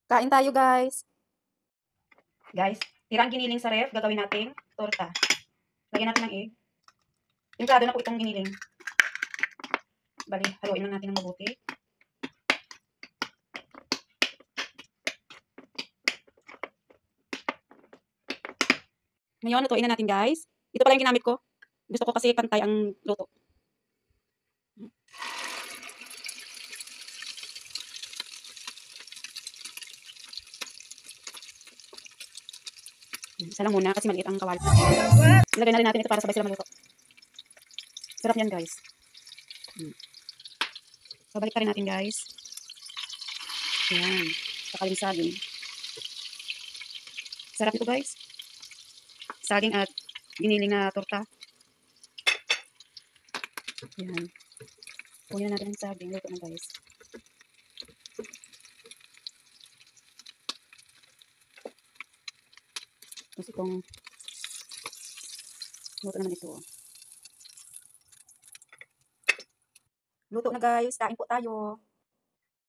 Kain tayo, guys. Guys, tirang giniling sa ref, gagawin nating torta. Lagyan natin ng egg. Timplado na po itong giniling. Bali, haluin lang natin ng mabuti. Ngayon, lutuin na natin, guys. Ito pala yung ginamit ko. Gusto ko kasi pantay ang luto. Isa lang muna kasi maliit ang kawali. Ilagay na rin natin ito para sabay sila maluto. Sarap yan, guys. So, balik pa rin natin, guys. Yan. Sakaling saging. Sarap ito, guys. Saging at giniling na torta. Yan. Kunin na natin ang saging. Luto na, guys. Tapos itong luto naman ito. Luto na, guys. Kain po tayo.